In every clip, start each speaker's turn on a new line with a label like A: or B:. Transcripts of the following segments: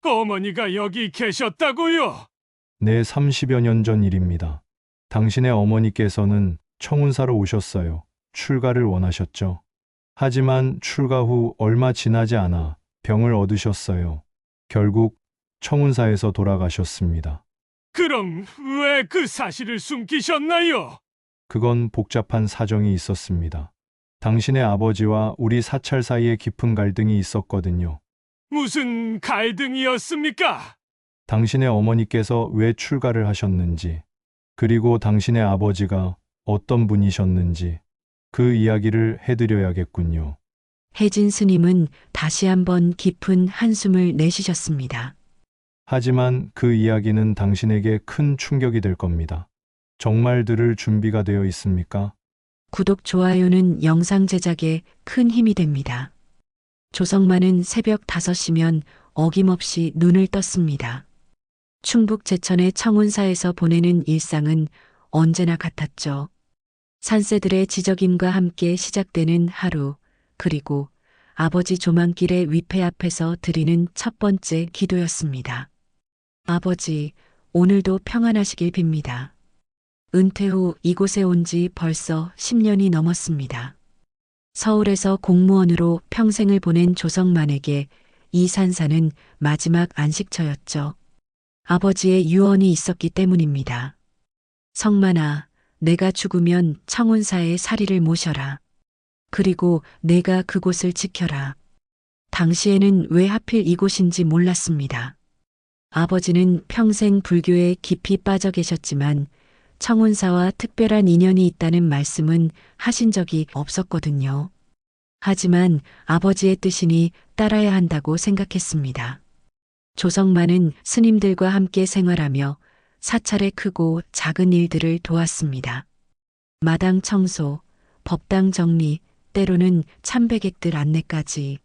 A: 어머니가 여기 계셨다고요?
B: 네, 30여 년 전 일입니다. 당신의 어머니께서는 청운사로 오셨어요. 출가를 원하셨죠. 하지만 출가 후 얼마 지나지 않아 병을 얻으셨어요. 결국 청운사에서 돌아가셨습니다.
A: 그럼 왜 그 사실을 숨기셨나요?
B: 그건 복잡한 사정이 있었습니다. 당신의 아버지와 우리 사찰 사이에 깊은 갈등이 있었거든요.
A: 무슨 갈등이었습니까?
B: 당신의 어머니께서 왜 출가를 하셨는지, 그리고 당신의 아버지가 어떤 분이셨는지 그 이야기를 해드려야겠군요.
C: 혜진 스님은 다시 한번 깊은 한숨을 내쉬셨습니다.
B: 하지만 그 이야기는 당신에게 큰 충격이 될 겁니다. 정말 들을 준비가 되어 있습니까?
C: 구독, 좋아요는 영상 제작에 큰 힘이 됩니다. 조성만은 새벽 5시면 어김없이 눈을 떴습니다. 충북 제천의 청운사에서 보내는 일상은 언제나 같았죠. 산새들의 지저김과 함께 시작되는 하루, 그리고 아버지 조망길의 위패 앞에서 드리는 첫 번째 기도였습니다. 아버지, 오늘도 평안하시길 빕니다. 은퇴 후 이곳에 온 지 벌써 10년이 넘었습니다. 서울에서 공무원으로 평생을 보낸 조성만에게 이 산사는 마지막 안식처였죠. 아버지의 유언이 있었기 때문입니다. 성만아, 내가 죽으면 청운사에 사리를 모셔라. 그리고 내가 그곳을 지켜라. 당시에는 왜 하필 이곳인지 몰랐습니다. 아버지는 평생 불교에 깊이 빠져 계셨지만 청운사와 특별한 인연이 있다는 말씀은 하신 적이 없었거든요. 하지만 아버지의 뜻이니 따라야 한다고 생각했습니다. 조성만은 스님들과 함께 생활하며 사찰의 크고 작은 일들을 도왔습니다. 마당 청소, 법당 정리, 때로는 참배객들 안내까지.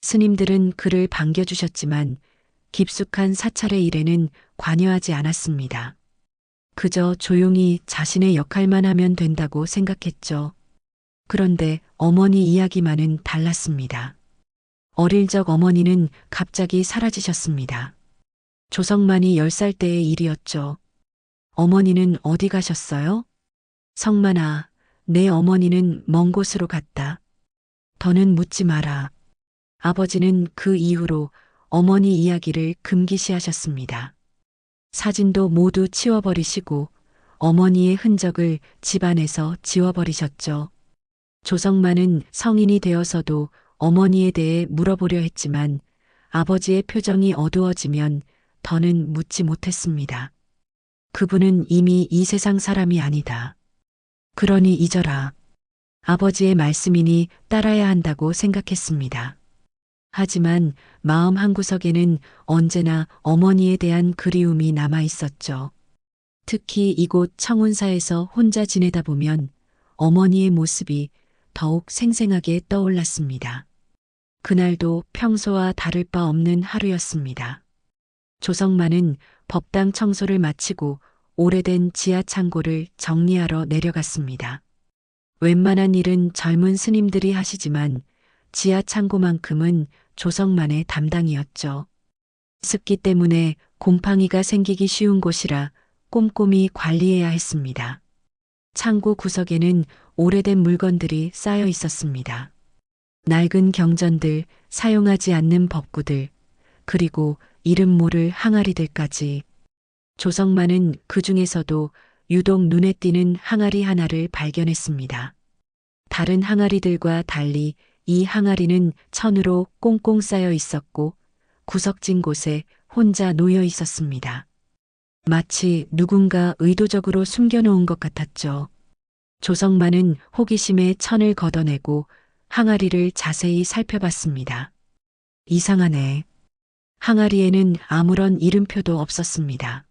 C: 스님들은 그를 반겨주셨지만 깊숙한 사찰의 일에는 관여하지 않았습니다. 그저 조용히 자신의 역할만 하면 된다고 생각했죠. 그런데 어머니 이야기만은 달랐습니다. 어릴 적 어머니는 갑자기 사라지셨습니다. 조성만이 10살 때의 일이었죠. 어머니는 어디 가셨어요? 성만아, 내 어머니는 먼 곳으로 갔다. 더는 묻지 마라. 아버지는 그 이후로 어머니 이야기를 금기시하셨습니다. 사진도 모두 치워버리시고 어머니의 흔적을 집안에서 지워버리셨죠. 조성만은 성인이 되어서도 어머니에 대해 물어보려 했지만 아버지의 표정이 어두워지면 더는 묻지 못했습니다. 그분은 이미 이 세상 사람이 아니다. 그러니 잊어라. 아버지의 말씀이니 따라야 한다고 생각했습니다. 하지만 마음 한구석에는 언제나 어머니에 대한 그리움이 남아 있었죠. 특히 이곳 청운사에서 혼자 지내다 보면 어머니의 모습이 더욱 생생하게 떠올랐습니다. 그날도 평소와 다를 바 없는 하루였습니다. 조성만은 법당 청소를 마치고 오래된 지하 창고를 정리하러 내려갔습니다. 웬만한 일은 젊은 스님들이 하시지만 지하 창고만큼은 조성만의 담당이었죠. 습기 때문에 곰팡이가 생기기 쉬운 곳이라 꼼꼼히 관리해야 했습니다. 창고 구석에는 오래된 물건들이 쌓여 있었습니다. 낡은 경전들, 사용하지 않는 법구들, 그리고 이름 모를 항아리들까지. 조성만은 그 중에서도 유독 눈에 띄는 항아리 하나를 발견했습니다. 다른 항아리들과 달리 이 항아리는 천으로 꽁꽁 쌓여 있었고 구석진 곳에 혼자 놓여 있었습니다. 마치 누군가 의도적으로 숨겨놓은 것 같았죠. 조성만은 호기심에 천을 걷어내고 항아리를 자세히 살펴봤습니다. 이상하네. 항아리에는 아무런 이름표도 없었습니다.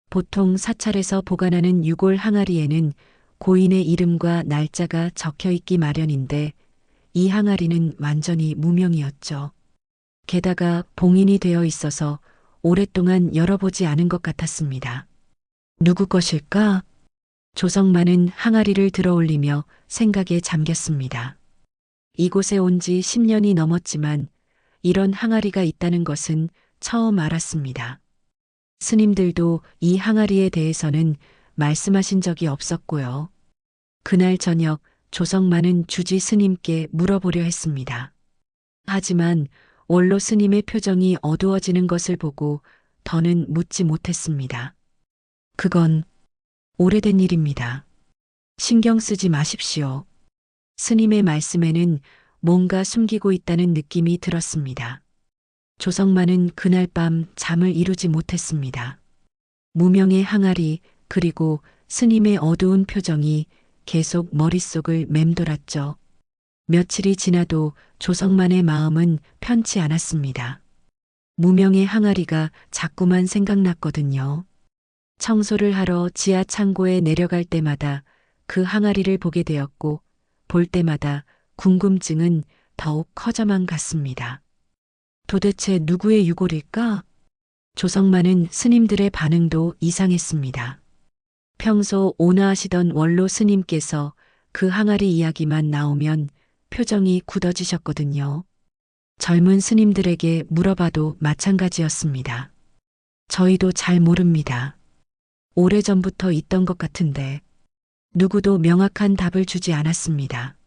C: 보통 사찰에서 보관하는 유골 항아리에는 고인의 이름과 날짜가 적혀 있기 마련인데 이 항아리는 완전히 무명이었죠. 게다가 봉인이 되어 있어서 오랫동안 열어보지 않은 것 같았습니다. 누구 것일까? 조성만은 항아리를 들어올리며 생각에 잠겼습니다. 이곳에 온 지 10년이 넘었지만 이런 항아리가 있다는 것은 처음 알았습니다. 스님들도 이 항아리에 대해서는 말씀하신 적이 없었고요. 그날 저녁 조성만은 주지 스님께 물어보려 했습니다. 하지만 원로 스님의 표정이 어두워지는 것을 보고 더는 묻지 못했습니다. 그건 오래된 일입니다. 신경 쓰지 마십시오. 스님의 말씀에는 뭔가 숨기고 있다는 느낌이 들었습니다. 조성만은 그날 밤 잠을 이루지 못했습니다. 무명의 항아리 그리고 스님의 어두운 표정이 계속 머릿속을 맴돌았죠. 며칠이 지나도 조성만의 마음은 편치 않았습니다. 무명의 항아리가 자꾸만 생각났거든요. 청소를 하러 지하 창고에 내려갈 때마다 그 항아리를 보게 되었고 볼 때마다 궁금증은 더욱 커져만 갔습니다. 도대체 누구의 유골일까? 조성만은 스님들의 반응도 이상했습니다. 평소 온화하시던 원로 스님께서 그 항아리 이야기만 나오면 표정이 굳어지셨거든요. 젊은 스님들에게 물어봐도 마찬가지였습니다. 저희도 잘 모릅니다. 오래전부터 있던 것 같은데 누구도 명확한 답을 주지 않았습니다.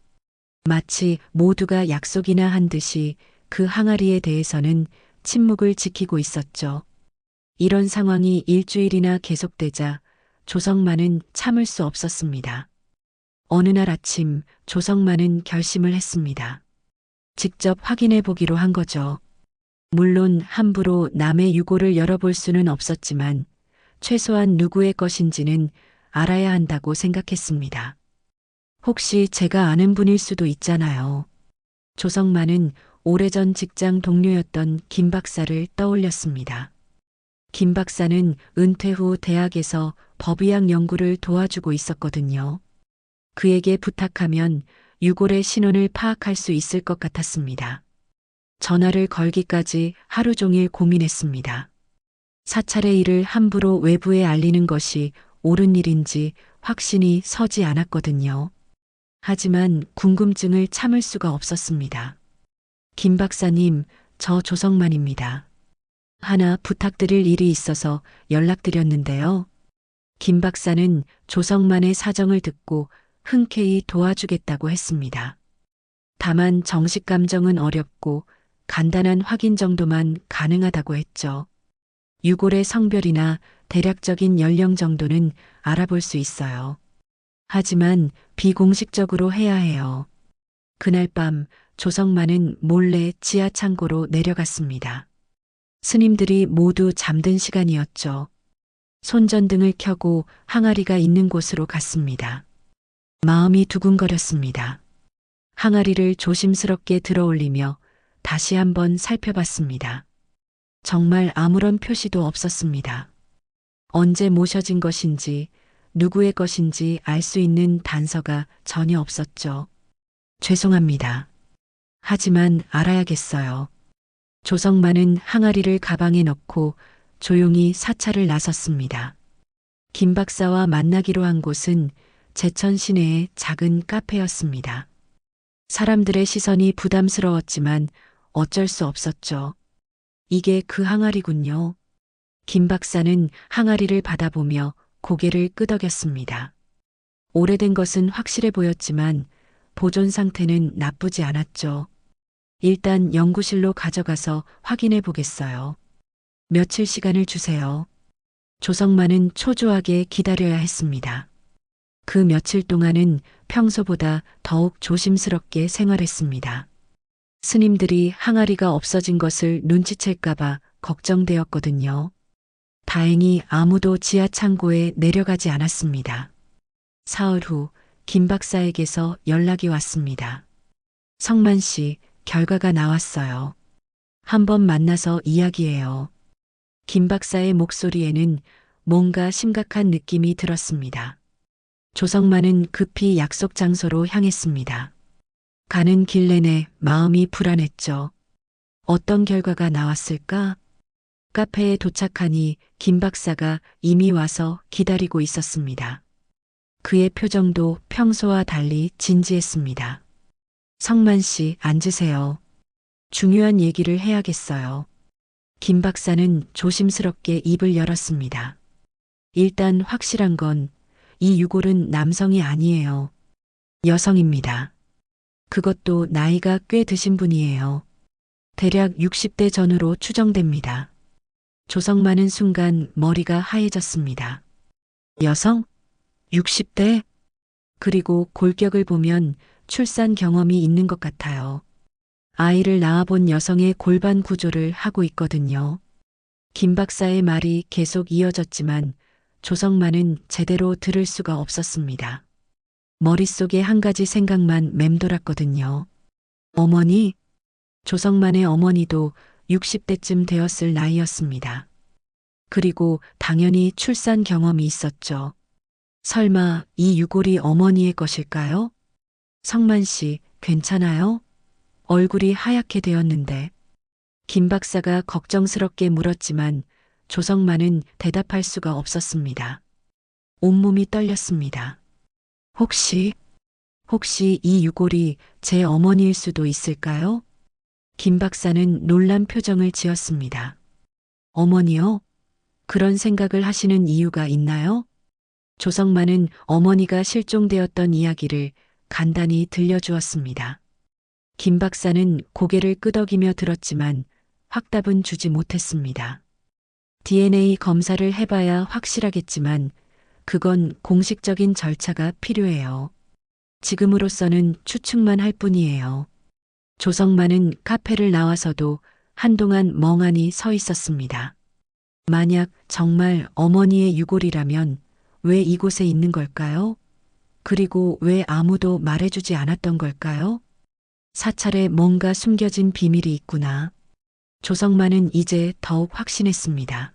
C: 마치 모두가 약속이나 한 듯이 그 항아리에 대해서는 침묵을 지키고 있었죠. 이런 상황이 일주일이나 계속되자 조성만은 참을 수 없었습니다. 어느 날 아침 조성만은 결심을 했습니다. 직접 확인해 보기로 한 거죠. 물론 함부로 남의 유골을 열어볼 수는 없었지만 최소한 누구의 것인지는 알아야 한다고 생각했습니다. 혹시 제가 아는 분일 수도 있잖아요. 조성만은 오래전 직장 동료였던 김 박사를 떠올렸습니다. 김 박사는 은퇴 후 대학에서 법의학 연구를 도와주고 있었거든요. 그에게 부탁하면 유골의 신원을 파악할 수 있을 것 같았습니다. 전화를 걸기까지 하루 종일 고민했습니다. 사찰의 일을 함부로 외부에 알리는 것이 옳은 일인지 확신이 서지 않았거든요. 하지만 궁금증을 참을 수가 없었습니다. 김 박사님, 저 조성만입니다. 하나 부탁드릴 일이 있어서 연락드렸는데요. 김 박사는 조성만의 사정을 듣고 흔쾌히 도와주겠다고 했습니다. 다만 정식 감정은 어렵고 간단한 확인 정도만 가능하다고 했죠. 유골의 성별이나 대략적인 연령 정도는 알아볼 수 있어요. 하지만 비공식적으로 해야 해요. 그날 밤 조성만은 몰래 지하 창고로 내려갔습니다. 스님들이 모두 잠든 시간이었죠. 손전등을 켜고 항아리가 있는 곳으로 갔습니다. 마음이 두근거렸습니다. 항아리를 조심스럽게 들어올리며 다시 한번 살펴봤습니다. 정말 아무런 표시도 없었습니다. 언제 모셔진 것인지 누구의 것인지 알 수 있는 단서가 전혀 없었죠. 죄송합니다. 하지만 알아야겠어요. 조성만은 항아리를 가방에 넣고 조용히 사찰을 나섰습니다. 김 박사와 만나기로 한 곳은 제천 시내의 작은 카페였습니다. 사람들의 시선이 부담스러웠지만 어쩔 수 없었죠. 이게 그 항아리군요. 김 박사는 항아리를 받아보며 고개를 끄덕였습니다. 오래된 것은 확실해 보였지만 보존 상태는 나쁘지 않았죠. 일단 연구실로 가져가서 확인해 보겠어요. 며칠 시간을 주세요. 조성만은 초조하게 기다려야 했습니다. 그 며칠 동안은 평소보다 더욱 조심스럽게 생활했습니다. 스님들이 항아리가 없어진 것을 눈치챌까봐 걱정되었거든요. 다행히 아무도 지하 창고에 내려가지 않았습니다. 사흘 후 김 박사에게서 연락이 왔습니다. 성만 씨, 결과가 나왔어요. 한번 만나서 이야기해요. 김 박사의 목소리에는 뭔가 심각한 느낌이 들었습니다. 조성만은 급히 약속 장소로 향했습니다. 가는 길 내내 마음이 불안했죠. 어떤 결과가 나왔을까? 카페에 도착하니 김 박사가 이미 와서 기다리고 있었습니다. 그의 표정도 평소와 달리 진지했습니다. 성만 씨, 앉으세요. 중요한 얘기를 해야겠어요. 김 박사는 조심스럽게 입을 열었습니다. 일단 확실한 건 이 유골은 남성이 아니에요. 여성입니다. 그것도 나이가 꽤 드신 분이에요. 대략 60대 전후로 추정됩니다. 조성만은 순간 머리가 하얘졌습니다. 여성? 60대? 그리고 골격을 보면 출산 경험이 있는 것 같아요. 아이를 낳아본 여성의 골반 구조를 하고 있거든요. 김 박사의 말이 계속 이어졌지만 조성만은 제대로 들을 수가 없었습니다. 머릿속에 한 가지 생각만 맴돌았거든요. 어머니? 조성만의 어머니도 60대쯤 되었을 나이였습니다. 그리고 당연히 출산 경험이 있었죠. 설마 이 유골이 어머니의 것일까요? 성만 씨, 괜찮아요? 얼굴이 하얗게 되었는데 김 박사가 걱정스럽게 물었지만 조성만은 대답할 수가 없었습니다. 온몸이 떨렸습니다. 혹시 이 유골이 제 어머니일 수도 있을까요? 김 박사는 놀란 표정을 지었습니다. 어머니요? 그런 생각을 하시는 이유가 있나요? 조성만은 어머니가 실종되었던 이야기를 간단히 들려주었습니다. 김 박사는 고개를 끄덕이며 들었지만 확답은 주지 못했습니다. DNA 검사를 해봐야 확실하겠지만 그건 공식적인 절차가 필요해요. 지금으로서는 추측만 할 뿐이에요. 조성만은 카페를 나와서도 한동안 멍하니 서 있었습니다. 만약 정말 어머니의 유골이라면 왜 이곳에 있는 걸까요? 그리고 왜 아무도 말해주지 않았던 걸까요? 사찰에 뭔가 숨겨진 비밀이 있구나. 조성만은 이제 더욱 확신했습니다.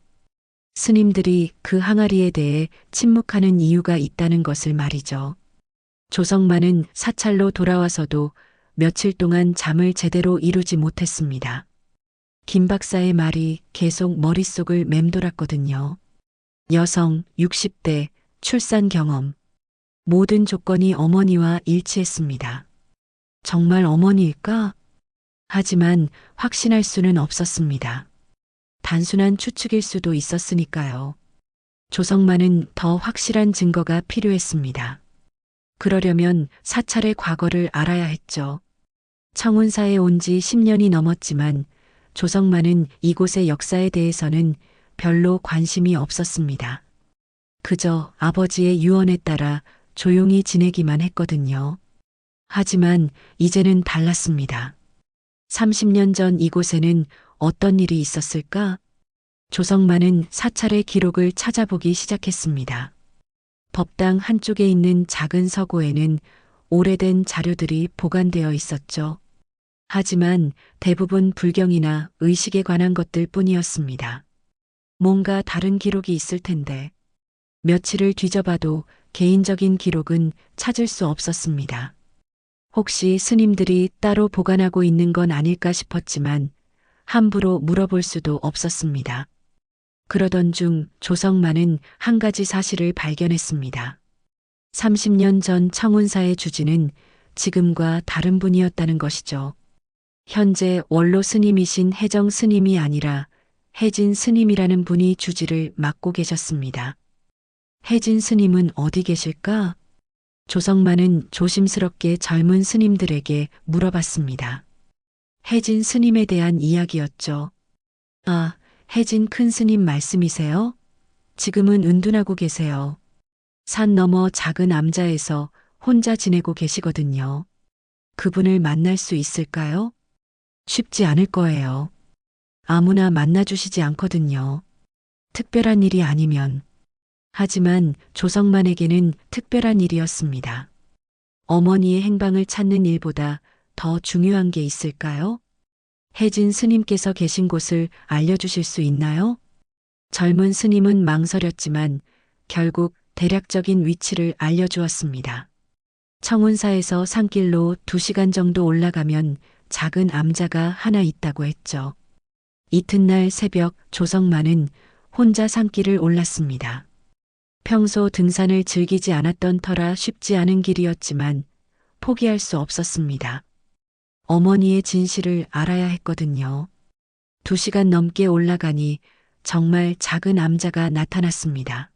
C: 스님들이 그 항아리에 대해 침묵하는 이유가 있다는 것을 말이죠. 조성만은 사찰로 돌아와서도 며칠 동안 잠을 제대로 이루지 못했습니다. 김 박사의 말이 계속 머릿속을 맴돌았거든요. 여성, 60대, 출산 경험. 모든 조건이 어머니와 일치했습니다. 정말 어머니일까? 하지만 확신할 수는 없었습니다. 단순한 추측일 수도 있었으니까요. 조성만은 더 확실한 증거가 필요했습니다. 그러려면 사찰의 과거를 알아야 했죠. 청운사에 온 지 10년이 넘었지만 조성만은 이곳의 역사에 대해서는 별로 관심이 없었습니다. 그저 아버지의 유언에 따라 조용히 지내기만 했거든요. 하지만 이제는 달랐습니다. 30년 전 이곳에는 어떤 일이 있었을까? 조성만은 사찰의 기록을 찾아보기 시작했습니다. 법당 한쪽에 있는 작은 서고에는 오래된 자료들이 보관되어 있었죠. 하지만 대부분 불경이나 의식에 관한 것들 뿐이었습니다. 뭔가 다른 기록이 있을 텐데 며칠을 뒤져봐도 개인적인 기록은 찾을 수 없었습니다. 혹시 스님들이 따로 보관하고 있는 건 아닐까 싶었지만 함부로 물어볼 수도 없었습니다. 그러던 중 조성만은 한 가지 사실을 발견했습니다. 30년 전 청운사의 주지는 지금과 다른 분이었다는 것이죠. 현재 원로 스님이신 혜정 스님이 아니라 혜진 스님이라는 분이 주지를 맡고 계셨습니다. 혜진 스님은 어디 계실까? 조성만은 조심스럽게 젊은 스님들에게 물어봤습니다. 혜진 스님에 대한 이야기였죠. 아, 혜진 큰 스님 말씀이세요? 지금은 은둔하고 계세요. 산 너머 작은 암자에서 혼자 지내고 계시거든요. 그분을 만날 수 있을까요? 쉽지 않을 거예요. 아무나 만나주시지 않거든요. 특별한 일이 아니면. 하지만 조성만에게는 특별한 일이었습니다. 어머니의 행방을 찾는 일보다 더 중요한 게 있을까요? 혜진 스님께서 계신 곳을 알려주실 수 있나요? 젊은 스님은 망설였지만 결국 대략적인 위치를 알려주었습니다. 청운사에서 산길로 2시간 정도 올라가면 작은 암자가 하나 있다고 했죠. 이튿날 새벽 조성만은 혼자 산길을 올랐습니다. 평소 등산을 즐기지 않았던 터라 쉽지 않은 길이었지만 포기할 수 없었습니다. 어머니의 진실을 알아야 했거든요. 2시간 넘게 올라가니 정말 작은 암자가 나타났습니다.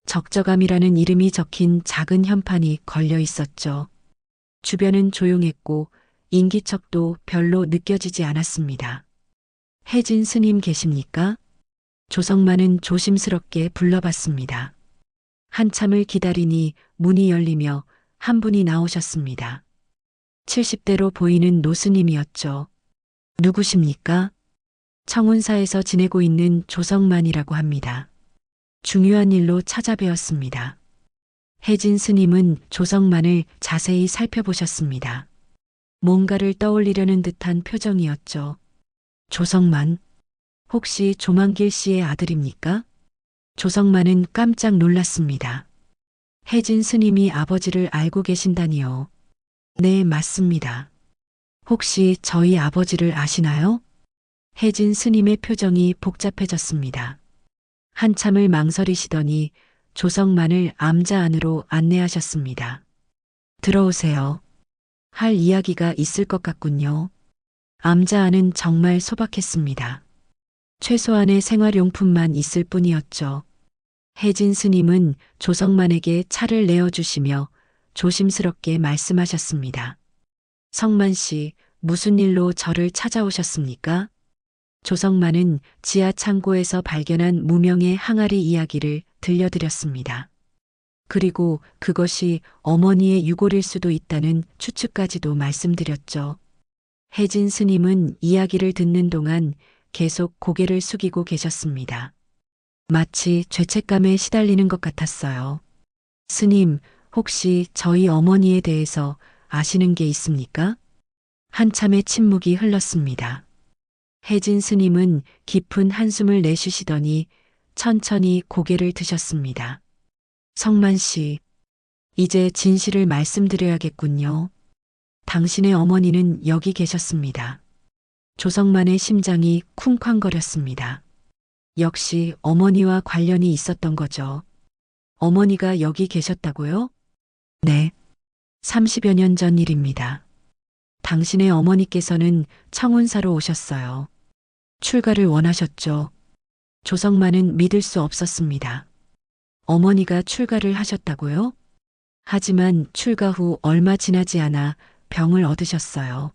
C: 적적암이라는 이름이 적힌 작은 현판이 걸려 있었죠. 주변은 조용했고 인기척도 별로 느껴지지 않았습니다. 혜진 스님 계십니까? 조성만은 조심스럽게 불러봤습니다. 한참을 기다리니 문이 열리며 한 분이 나오셨습니다. 70대로 보이는 노스님이었죠. 누구십니까? 청운사에서 지내고 있는 조성만이라고 합니다. 중요한 일로 찾아뵈었습니다. 혜진 스님은 조성만을 자세히 살펴보셨습니다. 뭔가를 떠올리려는 듯한 표정이었죠. 조성만, 혹시 조만길 씨의 아들입니까? 조성만은 깜짝 놀랐습니다. 혜진 스님이 아버지를 알고 계신다니요. 네, 맞습니다. 혹시 저희 아버지를 아시나요? 혜진 스님의 표정이 복잡해졌습니다. 한참을 망설이시더니 조성만을 암자 안으로 안내하셨습니다. 들어오세요. 할 이야기가 있을 것 같군요. 암자 안은 정말 소박했습니다. 최소한의 생활용품만 있을 뿐이었죠. 혜진 스님은 조성만에게 차를 내어주시며 조심스럽게 말씀하셨습니다. 성만 씨, 무슨 일로 저를 찾아오셨습니까? 조성만은 지하 창고에서 발견한 무명의 항아리 이야기를 들려드렸습니다. 그리고 그것이 어머니의 유골일 수도 있다는 추측까지도 말씀드렸죠. 혜진 스님은 이야기를 듣는 동안 계속 고개를 숙이고 계셨습니다. 마치 죄책감에 시달리는 것 같았어요. 스님, 혹시 저희 어머니에 대해서 아시는 게 있습니까? 한참의 침묵이 흘렀습니다. 혜진 스님은 깊은 한숨을 내쉬시더니 천천히 고개를 드셨습니다. 성만 씨, 이제 진실을 말씀드려야겠군요. 당신의 어머니는 여기 계셨습니다. 조성만의 심장이 쿵쾅거렸습니다. 역시 어머니와 관련이 있었던 거죠. 어머니가 여기 계셨다고요? 네. 30여 년 전 일입니다. 당신의 어머니께서는 청운사로 오셨어요. 출가를 원하셨죠. 조성만은 믿을 수 없었습니다. 어머니가 출가를 하셨다고요? 하지만 출가 후 얼마 지나지 않아 병을 얻으셨어요.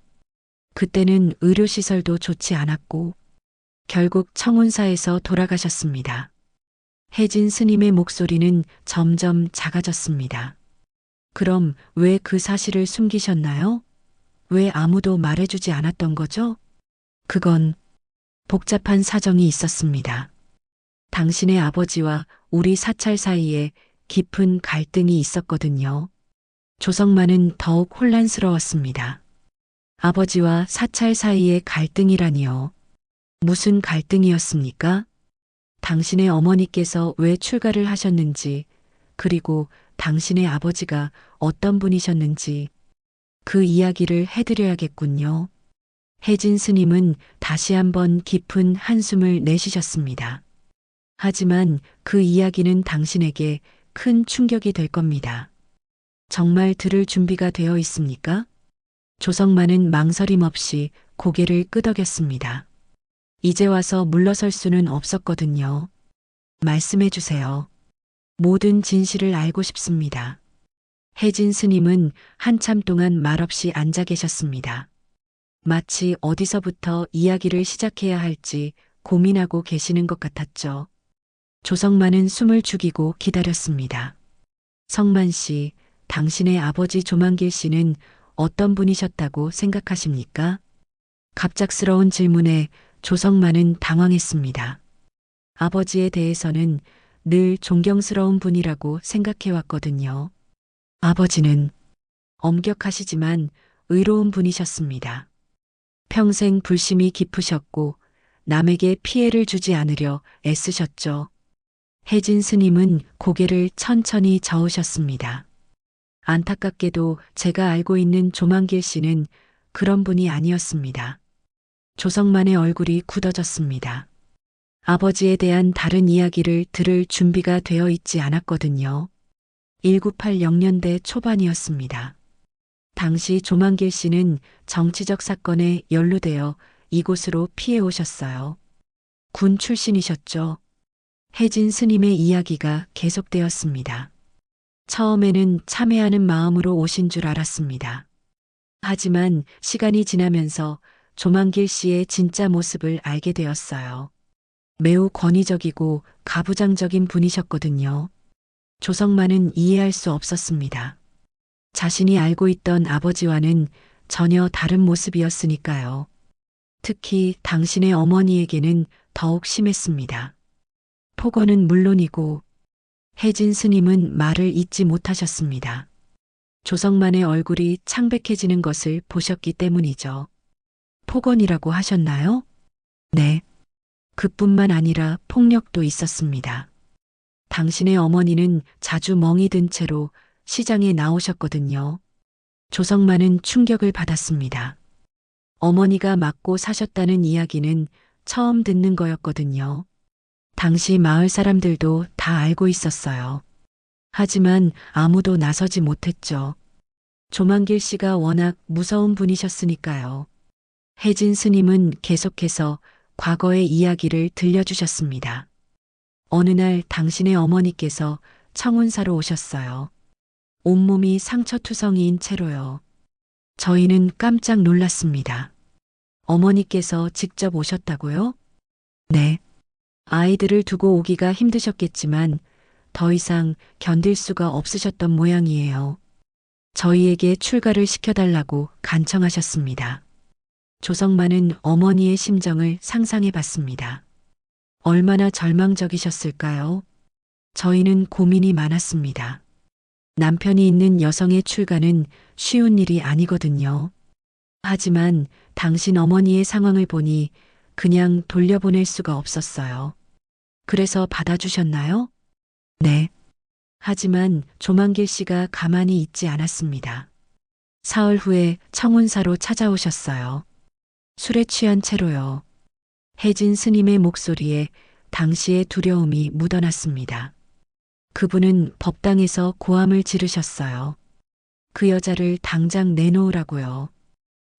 C: 그때는 의료시설도 좋지 않았고 결국 청운사에서 돌아가셨습니다. 혜진 스님의 목소리는 점점 작아졌습니다. 그럼 왜 그 사실을 숨기셨나요? 왜 아무도 말해주지 않았던 거죠? 그건 복잡한 사정이 있었습니다. 당신의 아버지와 우리 사찰 사이에 깊은 갈등이 있었거든요. 조성만은 더욱 혼란스러웠습니다. 아버지와 사찰 사이의 갈등이라니요. 무슨 갈등이었습니까? 당신의 어머니께서 왜 출가를 하셨는지, 그리고 당신의 아버지가 어떤 분이셨는지 그 이야기를 해드려야겠군요. 혜진 스님은 다시 한번 깊은 한숨을 내쉬셨습니다. 하지만 그 이야기는 당신에게 큰 충격이 될 겁니다. 정말 들을 준비가 되어 있습니까? 조성만은 망설임 없이 고개를 끄덕였습니다. 이제 와서 물러설 수는 없었거든요. 말씀해 주세요. 모든 진실을 알고 싶습니다. 혜진 스님은 한참 동안 말없이 앉아 계셨습니다. 마치 어디서부터 이야기를 시작해야 할지 고민하고 계시는 것 같았죠. 조성만은 숨을 죽이고 기다렸습니다. 성만 씨, 당신의 아버지 조만길 씨는 어떤 분이셨다고 생각하십니까? 갑작스러운 질문에 조성만은 당황했습니다. 아버지에 대해서는 늘 존경스러운 분이라고 생각해왔거든요. 아버지는 엄격하시지만 의로운 분이셨습니다. 평생 불심이 깊으셨고 남에게 피해를 주지 않으려 애쓰셨죠. 혜진 스님은 고개를 천천히 저으셨습니다. 안타깝게도 제가 알고 있는 조만길 씨는 그런 분이 아니었습니다. 조성만의 얼굴이 굳어졌습니다. 아버지에 대한 다른 이야기를 들을 준비가 되어 있지 않았거든요. 1980년대 초반이었습니다. 당시 조만길 씨는 정치적 사건에 연루되어 이곳으로 피해 오셨어요. 군 출신이셨죠. 혜진 스님의 이야기가 계속되었습니다. 처음에는 참회하는 마음으로 오신 줄 알았습니다. 하지만 시간이 지나면서 조만길 씨의 진짜 모습을 알게 되었어요. 매우 권위적이고 가부장적인 분이셨거든요. 조성만은 이해할 수 없었습니다. 자신이 알고 있던 아버지와는 전혀 다른 모습이었으니까요. 특히 당신의 어머니에게는 더욱 심했습니다. 폭언은 물론이고 혜진 스님은 말을 잇지 못하셨습니다. 조성만의 얼굴이 창백해지는 것을 보셨기 때문이죠. 폭언이라고 하셨나요? 네. 그뿐만 아니라 폭력도 있었습니다. 당신의 어머니는 자주 멍이 든 채로 시장에 나오셨거든요. 조성만은 충격을 받았습니다. 어머니가 맞고 사셨다는 이야기는 처음 듣는 거였거든요. 당시 마을 사람들도 다 알고 있었어요. 하지만 아무도 나서지 못했죠. 조만길 씨가 워낙 무서운 분이셨으니까요. 혜진 스님은 계속해서 과거의 이야기를 들려주셨습니다. 어느 날 당신의 어머니께서 청운사로 오셨어요. 온몸이 상처투성이인 채로요. 저희는 깜짝 놀랐습니다. 어머니께서 직접 오셨다고요? 네. 아이들을 두고 오기가 힘드셨겠지만 더 이상 견딜 수가 없으셨던 모양이에요. 저희에게 출가를 시켜달라고 간청하셨습니다. 조성만은 어머니의 심정을 상상해 봤습니다. 얼마나 절망적이셨을까요? 저희는 고민이 많았습니다. 남편이 있는 여성의 출가는 쉬운 일이 아니거든요. 하지만 당신 어머니의 상황을 보니 그냥 돌려보낼 수가 없었어요. 그래서 받아주셨나요? 네. 하지만 조만길 씨가 가만히 있지 않았습니다. 사흘 후에 청운사로 찾아오셨어요. 술에 취한 채로요. 혜진 스님의 목소리에 당시의 두려움이 묻어났습니다. 그분은 법당에서 고함을 지르셨어요. 그 여자를 당장 내놓으라고요.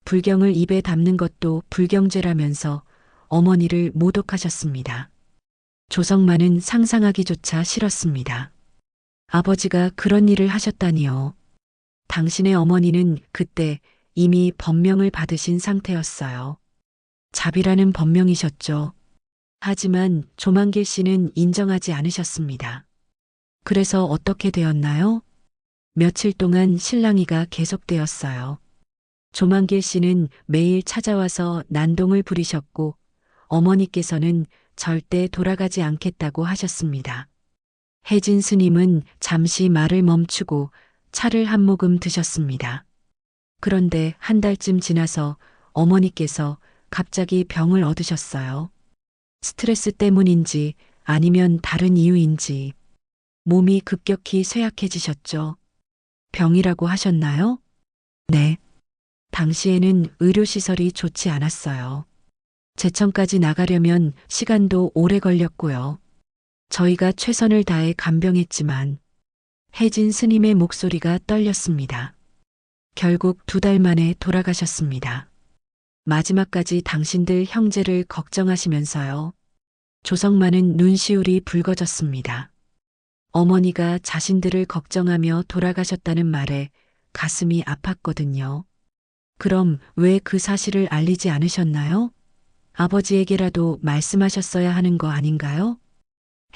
C: 불경을 입에 담는 것도 불경죄라면서 어머니를 모독하셨습니다. 조성만은 상상하기조차 싫었습니다. 아버지가 그런 일을 하셨다니요. 당신의 어머니는 그때 이미 법명을 받으신 상태였어요. 자비라는 법명이셨죠. 하지만 조만길 씨는 인정하지 않으셨습니다. 그래서 어떻게 되었나요? 며칠 동안 실랑이가 계속되었어요. 조만길 씨는 매일 찾아와서 난동을 부리셨고 어머니께서는 절대 돌아가지 않겠다고 하셨습니다. 혜진 스님은 잠시 말을 멈추고 차를 한 모금 드셨습니다. 그런데 한 달쯤 지나서 어머니께서 갑자기 병을 얻으셨어요. 스트레스 때문인지 아니면 다른 이유인지 몸이 급격히 쇠약해지셨죠. 병이라고 하셨나요? 네. 당시에는 의료시설이 좋지 않았어요. 제천까지 나가려면 시간도 오래 걸렸고요. 저희가 최선을 다해 간병했지만 혜진 스님의 목소리가 떨렸습니다. 결국 2달 만에 돌아가셨습니다. 마지막까지 당신들 형제를 걱정하시면서요. 조성만은 눈시울이 붉어졌습니다. 어머니가 자신들을 걱정하며 돌아가셨다는 말에 가슴이 아팠거든요. 그럼 왜 그 사실을 알리지 않으셨나요? 아버지에게라도 말씀하셨어야 하는 거 아닌가요?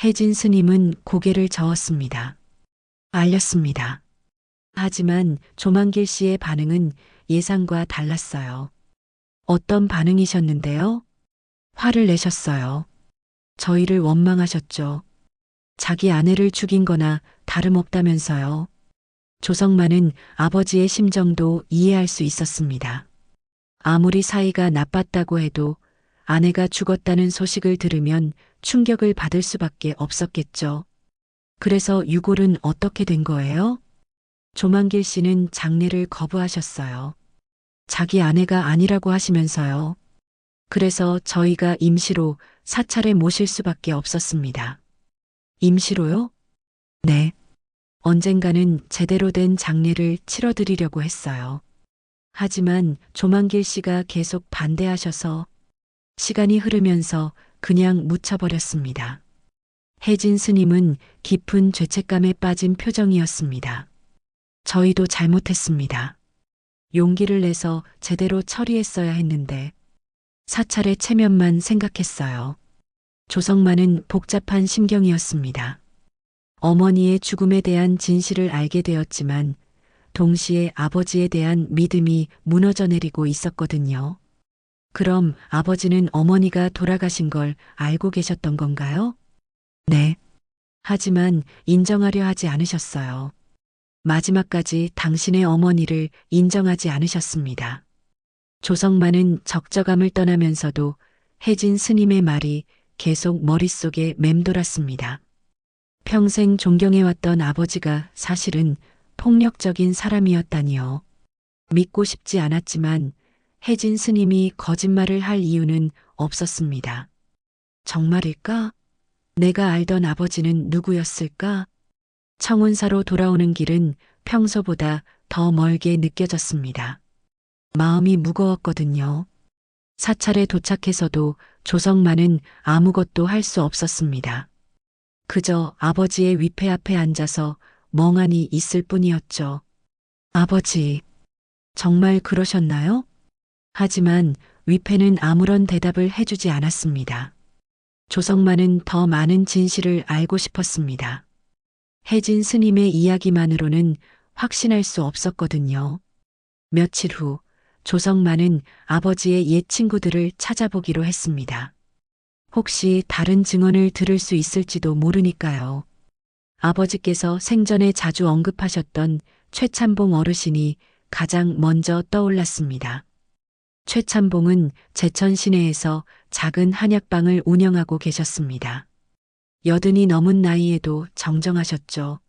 C: 혜진 스님은 고개를 저었습니다. 알렸습니다. 하지만 조만길 씨의 반응은 예상과 달랐어요. 어떤 반응이셨는데요? 화를 내셨어요. 저희를 원망하셨죠. 자기 아내를 죽인 거나 다름없다면서요. 조성만은 아버지의 심정도 이해할 수 있었습니다. 아무리 사이가 나빴다고 해도 아내가 죽었다는 소식을 들으면 충격을 받을 수밖에 없었겠죠. 그래서 유골은 어떻게 된 거예요? 조만길 씨는 장례를 거부하셨어요. 자기 아내가 아니라고 하시면서요. 그래서 저희가 임시로 사찰에 모실 수밖에 없었습니다. 임시로요? 네. 언젠가는 제대로 된 장례를 치러드리려고 했어요. 하지만 조만길 씨가 계속 반대하셔서 시간이 흐르면서 그냥 묻혀버렸습니다. 혜진 스님은 깊은 죄책감에 빠진 표정이었습니다. 저희도 잘못했습니다. 용기를 내서 제대로 처리했어야 했는데 사찰의 체면만 생각했어요. 조성만은 복잡한 심경이었습니다. 어머니의 죽음에 대한 진실을 알게 되었지만 동시에 아버지에 대한 믿음이 무너져 내리고 있었거든요. 그럼 아버지는 어머니가 돌아가신 걸 알고 계셨던 건가요? 네. 하지만 인정하려 하지 않으셨어요. 마지막까지 당신의 어머니를 인정하지 않으셨습니다. 조성만은 적적함을 떠나면서도 혜진 스님의 말이 계속 머릿속에 맴돌았습니다. 평생 존경해왔던 아버지가 사실은 폭력적인 사람이었다니요. 믿고 싶지 않았지만 혜진 스님이 거짓말을 할 이유는 없었습니다. 정말일까? 내가 알던 아버지는 누구였을까? 청운사로 돌아오는 길은 평소보다 더 멀게 느껴졌습니다. 마음이 무거웠거든요. 사찰에 도착해서도 조성만은 아무것도 할 수 없었습니다. 그저 아버지의 위패 앞에 앉아서 멍하니 있을 뿐이었죠. 아버지, 정말 그러셨나요? 하지만 위패는 아무런 대답을 해주지 않았습니다. 조성만은 더 많은 진실을 알고 싶었습니다. 혜진 스님의 이야기만으로는 확신할 수 없었거든요. 며칠 후 조성만은 아버지의 옛 친구들을 찾아보기로 했습니다. 혹시 다른 증언을 들을 수 있을지도 모르니까요. 아버지께서 생전에 자주 언급하셨던 최찬봉 어르신이 가장 먼저 떠올랐습니다. 최찬봉은 제천 시내에서 작은 한약방을 운영하고 계셨습니다. 80이 넘은 나이에도 정정하셨죠.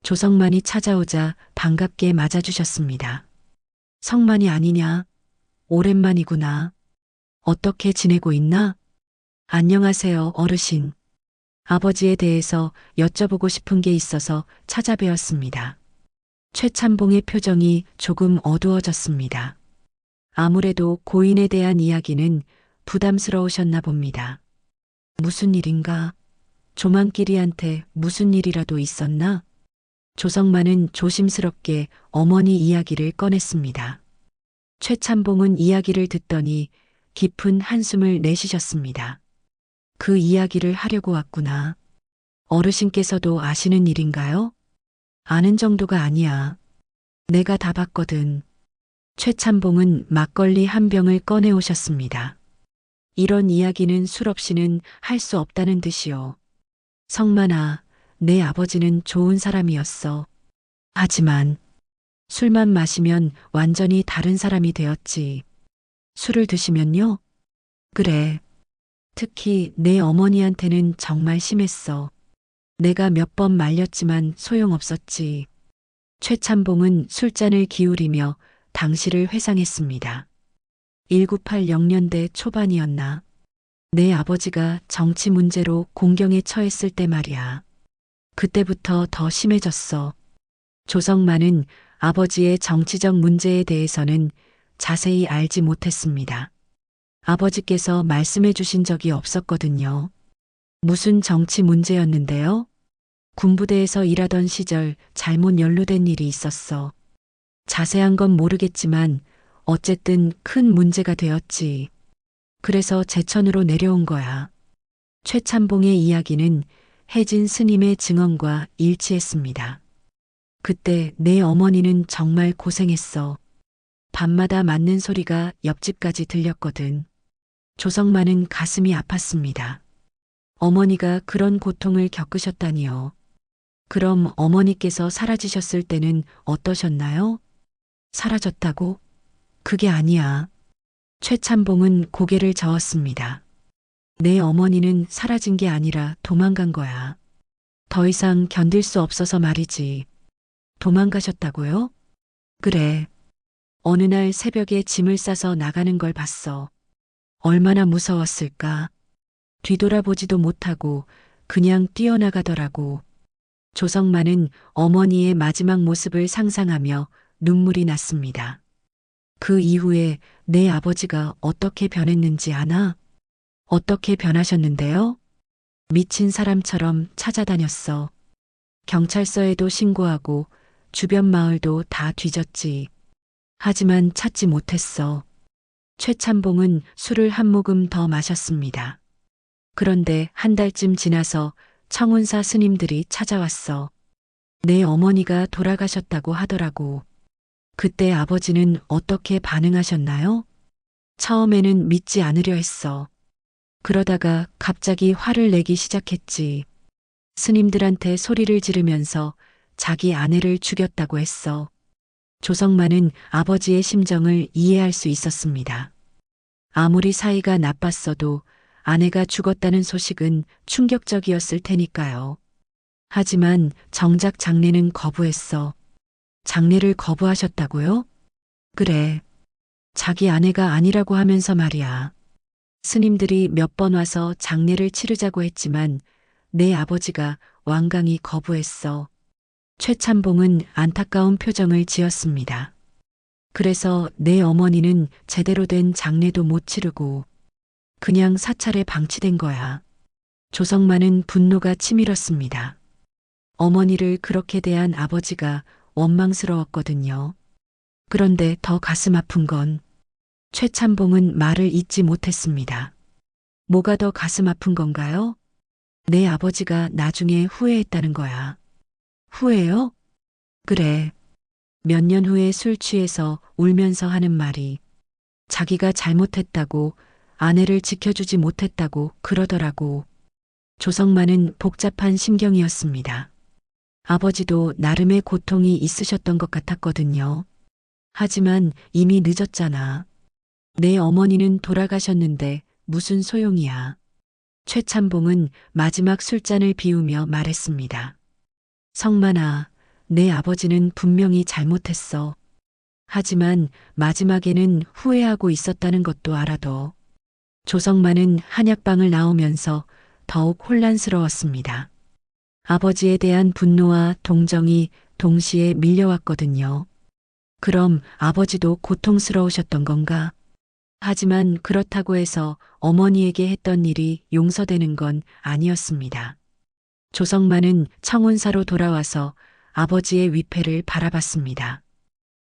C: 조성만이 찾아오자 반갑게 맞아주셨습니다. 성만이 아니냐? 오랜만이구나. 어떻게 지내고 있나? 안녕하세요, 어르신. 아버지에 대해서 여쭤보고 싶은 게 있어서 찾아뵈었습니다. 최찬봉의 표정이 조금 어두워졌습니다. 아무래도 고인에 대한 이야기는 부담스러우셨나 봅니다. 무슨 일인가? 조만끼리한테 무슨 일이라도 있었나? 조성만은 조심스럽게 어머니 이야기를 꺼냈습니다. 최찬봉은 이야기를 듣더니 깊은 한숨을 내쉬셨습니다. 그 이야기를 하려고 왔구나. 어르신께서도 아시는 일인가요? 아는 정도가 아니야. 내가 다 봤거든. 최찬봉은 막걸리 한 병을 꺼내오셨습니다. 이런 이야기는 술 없이는 할 수 없다는 듯이요. 성만아, 내 아버지는 좋은 사람이었어. 하지만 술만 마시면 완전히 다른 사람이 되었지. 술을 드시면요? 그래. 특히 내 어머니한테는 정말 심했어. 내가 몇 번 말렸지만 소용없었지. 최찬봉은 술잔을 기울이며 당시를 회상했습니다. 1980년대 초반이었나. 내 아버지가 정치 문제로 공경에 처했을 때 말이야. 그때부터 더 심해졌어. 조성만은 아버지의 정치적 문제에 대해서는 자세히 알지 못했습니다. 아버지께서 말씀해 주신 적이 없었거든요. 무슨 정치 문제였는데요? 군부대에서 일하던 시절 잘못 연루된 일이 있었어. 자세한 건 모르겠지만 어쨌든 큰 문제가 되었지. 그래서 제천으로 내려온 거야. 최찬봉의 이야기는 혜진 스님의 증언과 일치했습니다. 그때 내 어머니는 정말 고생했어. 밤마다 맞는 소리가 옆집까지 들렸거든. 조성만은 가슴이 아팠습니다. 어머니가 그런 고통을 겪으셨다니요. 그럼 어머니께서 사라지셨을 때는 어떠셨나요? 사라졌다고? 그게 아니야. 최찬봉은 고개를 저었습니다. 내 어머니는 사라진 게 아니라 도망간 거야. 더 이상 견딜 수 없어서 말이지. 도망가셨다고요? 그래. 어느 날 새벽에 짐을 싸서 나가는 걸 봤어. 얼마나 무서웠을까. 뒤돌아보지도 못하고 그냥 뛰어나가더라고. 조성만은 어머니의 마지막 모습을 상상하며 눈물이 났습니다. 그 이후에 내 아버지가 어떻게 변했는지 아나? 어떻게 변하셨는데요? 미친 사람처럼 찾아다녔어. 경찰서에도 신고하고 주변 마을도 다 뒤졌지. 하지만 찾지 못했어. 최찬봉은 술을 한 모금 더 마셨습니다. 그런데 한 달쯤 지나서 청운사 스님들이 찾아왔어. 내 어머니가 돌아가셨다고 하더라고. 그때 아버지는 어떻게 반응하셨나요? 처음에는 믿지 않으려 했어. 그러다가 갑자기 화를 내기 시작했지. 스님들한테 소리를 지르면서 자기 아내를 죽였다고 했어. 조성만은 아버지의 심정을 이해할 수 있었습니다. 아무리 사이가 나빴어도 아내가 죽었다는 소식은 충격적이었을 테니까요. 하지만 정작 장례는 거부했어. 장례를 거부하셨다고요? 그래. 자기 아내가 아니라고 하면서 말이야. 스님들이 몇 번 와서 장례를 치르자고 했지만 내 아버지가 완강히 거부했어. 최찬봉은 안타까운 표정을 지었습니다. 그래서 내 어머니는 제대로 된 장례도 못 치르고 그냥 사찰에 방치된 거야. 조성만은 분노가 치밀었습니다. 어머니를 그렇게 대한 아버지가 원망스러웠거든요. 그런데 더 가슴 아픈 건 최찬봉은 말을 잇지 못했습니다. 뭐가 더 가슴 아픈 건가요? 내 아버지가 나중에 후회했다는 거야. 후회요? 그래. 몇 년 후에 술 취해서 울면서 하는 말이 자기가 잘못했다고 아내를 지켜주지 못했다고 그러더라고. 조성만은 복잡한 심경이었습니다. 아버지도 나름의 고통이 있으셨던 것 같았거든요. 하지만 이미 늦었잖아. 내 어머니는 돌아가셨는데 무슨 소용이야. 최찬봉은 마지막 술잔을 비우며 말했습니다. 성만아, 내 아버지는 분명히 잘못했어. 하지만 마지막에는 후회하고 있었다는 것도 알아둬. 조성만은 한약방을 나오면서 더욱 혼란스러웠습니다. 아버지에 대한 분노와 동정이 동시에 밀려왔거든요. 그럼 아버지도 고통스러우셨던 건가? 하지만 그렇다고 해서 어머니에게 했던 일이 용서되는 건 아니었습니다. 조성만은 청운사로 돌아와서 아버지의 위패를 바라봤습니다.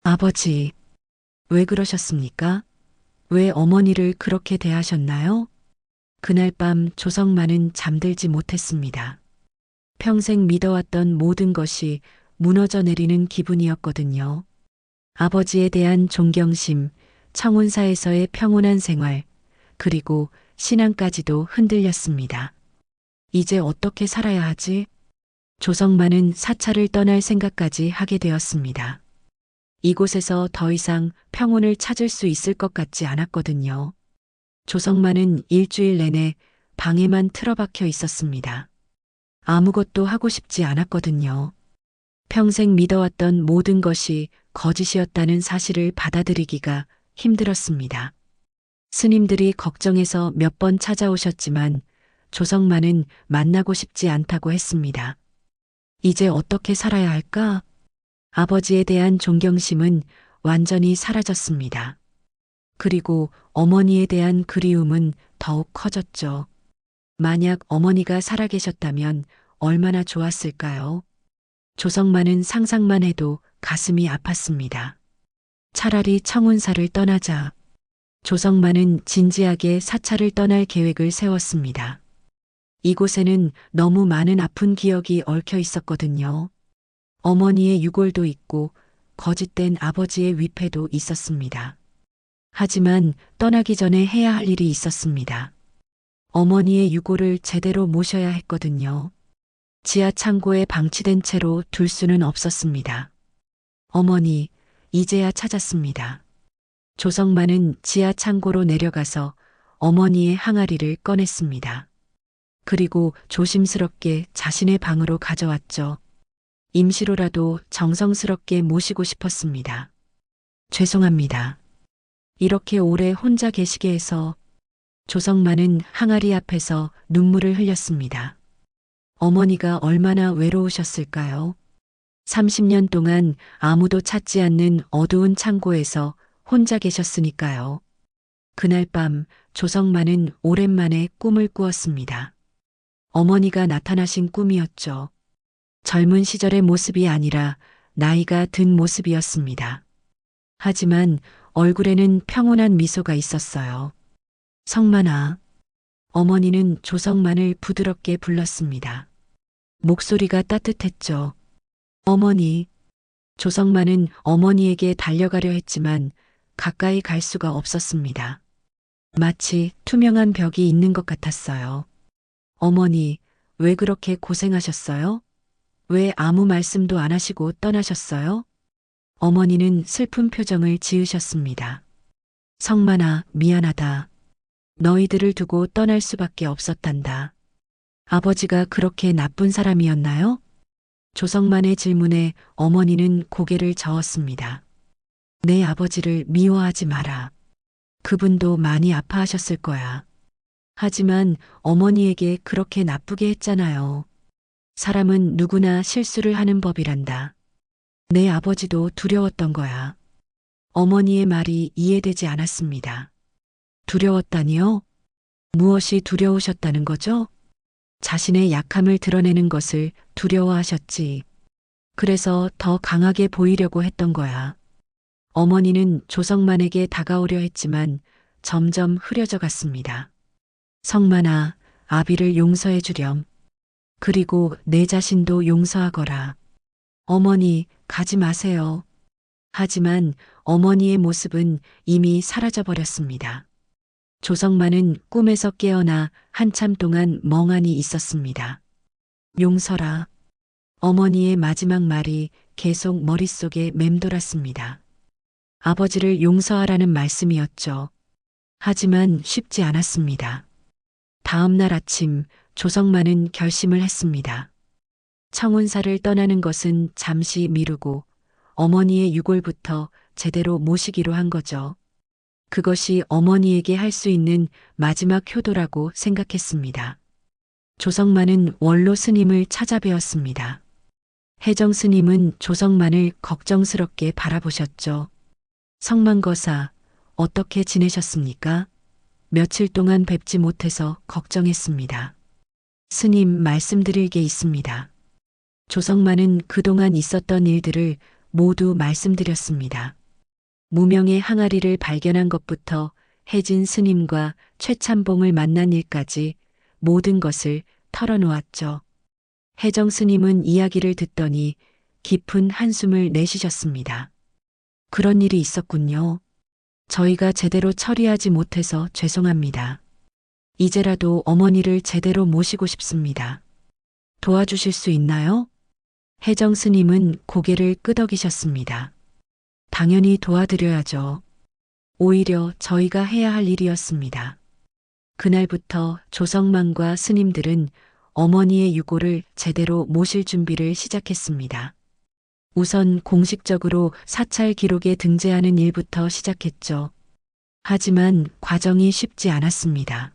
C: 아버지, 왜 그러셨습니까? 왜 어머니를 그렇게 대하셨나요? 그날 밤 조성만은 잠들지 못했습니다. 평생 믿어왔던 모든 것이 무너져 내리는 기분이었거든요. 아버지에 대한 존경심, 청운사에서의 평온한 생활, 그리고 신앙까지도 흔들렸습니다. 이제 어떻게 살아야 하지? 조성만은 사찰을 떠날 생각까지 하게 되었습니다. 이곳에서 더 이상 평온을 찾을 수 있을 것 같지 않았거든요. 조성만은 일주일 내내 방에만 틀어박혀 있었습니다. 아무것도 하고 싶지 않았거든요. 평생 믿어왔던 모든 것이 거짓이었다는 사실을 받아들이기가 힘들었습니다. 스님들이 걱정해서 몇 번 찾아오셨지만 조성만은 만나고 싶지 않다고 했습니다. 이제 어떻게 살아야 할까? 아버지에 대한 존경심은 완전히 사라졌습니다. 그리고 어머니에 대한 그리움은 더욱 커졌죠. 만약 어머니가 살아계셨다면 얼마나 좋았을까요? 조성만은 상상만 해도 가슴이 아팠습니다. 차라리 청운사를 떠나자. 조성만은 진지하게 사찰을 떠날 계획을 세웠습니다. 이곳에는 너무 많은 아픈 기억이 얽혀 있었거든요. 어머니의 유골도 있고 거짓된 아버지의 위패도 있었습니다. 하지만 떠나기 전에 해야 할 일이 있었습니다. 어머니의 유골을 제대로 모셔야 했거든요. 지하 창고에 방치된 채로 둘 수는 없었습니다. 어머니, 이제야 찾았습니다. 조성만은 지하 창고로 내려가서 어머니의 항아리를 꺼냈습니다. 그리고 조심스럽게 자신의 방으로 가져왔죠. 임시로라도 정성스럽게 모시고 싶었습니다. 죄송합니다. 이렇게 오래 혼자 계시게 해서. 조성만은 항아리 앞에서 눈물을 흘렸습니다. 어머니가 얼마나 외로우셨을까요? 30년 동안 아무도 찾지 않는 어두운 창고에서 혼자 계셨으니까요. 그날 밤 조성만은 오랜만에 꿈을 꾸었습니다. 어머니가 나타나신 꿈이었죠. 젊은 시절의 모습이 아니라 나이가 든 모습이었습니다. 하지만 얼굴에는 평온한 미소가 있었어요. 성만아. 어머니는 조성만을 부드럽게 불렀습니다. 목소리가 따뜻했죠. 어머니. 조성만은 어머니에게 달려가려 했지만 가까이 갈 수가 없었습니다. 마치 투명한 벽이 있는 것 같았어요. 어머니, 왜 그렇게 고생하셨어요? 왜 아무 말씀도 안 하시고 떠나셨어요? 어머니는 슬픈 표정을 지으셨습니다. 성만아, 미안하다. 너희들을 두고 떠날 수밖에 없었단다. 아버지가 그렇게 나쁜 사람이었나요? 조성만의 질문에 어머니는 고개를 저었습니다. 내 아버지를 미워하지 마라. 그분도 많이 아파하셨을 거야. 하지만 어머니에게 그렇게 나쁘게 했잖아요. 사람은 누구나 실수를 하는 법이란다. 내 아버지도 두려웠던 거야. 어머니의 말이 이해되지 않았습니다. 두려웠다니요? 무엇이 두려우셨다는 거죠? 자신의 약함을 드러내는 것을 두려워하셨지. 그래서 더 강하게 보이려고 했던 거야. 어머니는 조성만에게 다가오려 했지만 점점 흐려져 갔습니다. 성만아, 아비를 용서해 주렴. 그리고 내 자신도 용서하거라. 어머니, 가지 마세요. 하지만 어머니의 모습은 이미 사라져 버렸습니다. 조성만은 꿈에서 깨어나 한참 동안 멍하니 있었습니다. 용서라. 어머니의 마지막 말이 계속 머릿속에 맴돌았습니다. 아버지를 용서하라는 말씀이었죠. 하지만 쉽지 않았습니다. 다음 날 아침 조성만은 결심을 했습니다. 청운사를 떠나는 것은 잠시 미루고 어머니의 유골부터 제대로 모시기로 한 거죠. 그것이 어머니에게 할 수 있는 마지막 효도라고 생각했습니다. 조성만은 원로 스님을 찾아뵈었습니다. 혜정 스님은 조성만을 걱정스럽게 바라보셨죠. 성만거사, 어떻게 지내셨습니까? 며칠 동안 뵙지 못해서 걱정했습니다. 스님, 말씀드릴 게 있습니다. 조성만은 그동안 있었던 일들을 모두 말씀드렸습니다. 무명의 항아리를 발견한 것부터 혜진 스님과 최참봉을 만난 일까지 모든 것을 털어놓았죠. 혜정 스님은 이야기를 듣더니 깊은 한숨을 내쉬셨습니다. 그런 일이 있었군요. 저희가 제대로 처리하지 못해서 죄송합니다. 이제라도 어머니를 제대로 모시고 싶습니다. 도와주실 수 있나요? 혜정 스님은 고개를 끄덕이셨습니다. 당연히 도와드려야죠. 오히려 저희가 해야 할 일이었습니다. 그날부터 조성만과 스님들은 어머니의 유골을 제대로 모실 준비를 시작했습니다. 우선 공식적으로 사찰 기록에 등재하는 일부터 시작했죠. 하지만 과정이 쉽지 않았습니다.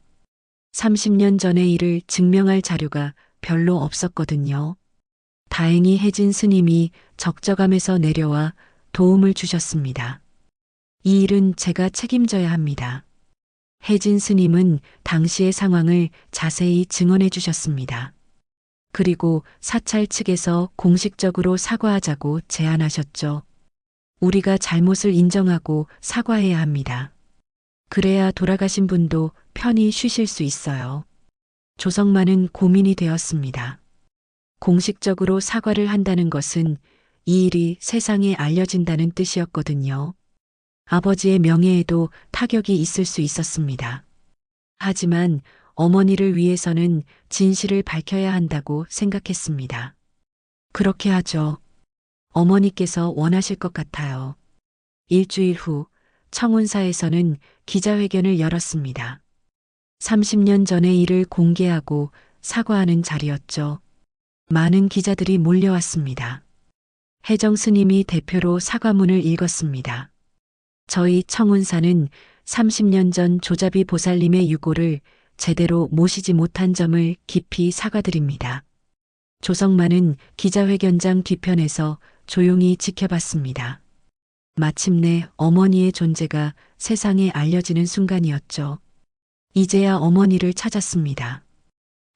C: 30년 전의 일을 증명할 자료가 별로 없었거든요. 다행히 혜진 스님이 적적함에서 내려와 도움을 주셨습니다. 이 일은 제가 책임져야 합니다. 혜진 스님은 당시의 상황을 자세히 증언해 주셨습니다. 그리고 사찰 측에서 공식적으로 사과하자고 제안하셨죠. 우리가 잘못을 인정하고 사과해야 합니다. 그래야 돌아가신 분도 편히 쉬실 수 있어요. 조성만은 고민이 되었습니다. 공식적으로 사과를 한다는 것은 이 일이 세상에 알려진다는 뜻이었거든요. 아버지의 명예에도 타격이 있을 수 있었습니다. 하지만 어머니를 위해서는 진실을 밝혀야 한다고 생각했습니다. 그렇게 하죠. 어머니께서 원하실 것 같아요. 일주일 후 청운사에서는 기자회견을 열었습니다. 30년 전의 일을 공개하고 사과하는 자리였죠. 많은 기자들이 몰려왔습니다. 혜정 스님이 대표로 사과문을 읽었습니다. 저희 청운사는 30년 전 조자비 보살님의 유골을 제대로 모시지 못한 점을 깊이 사과드립니다. 조성만은 기자회견장 뒤편에서 조용히 지켜봤습니다. 마침내 어머니의 존재가 세상에 알려지는 순간이었죠. 이제야 어머니를 찾았습니다.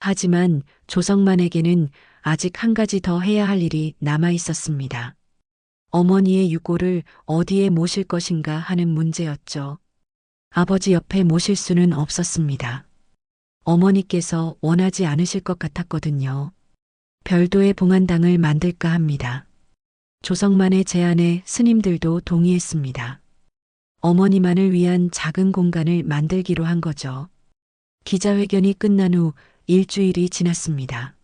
C: 하지만 조성만에게는 아직 한 가지 더 해야 할 일이 남아 있었습니다. 어머니의 유골을 어디에 모실 것인가 하는 문제였죠. 아버지 옆에 모실 수는 없었습니다. 어머니께서 원하지 않으실 것 같았거든요. 별도의 봉안당을 만들까 합니다. 조성만의 제안에 스님들도 동의했습니다. 어머니만을 위한 작은 공간을 만들기로 한 거죠. 기자회견이 끝난 후 일주일이 지났습니다.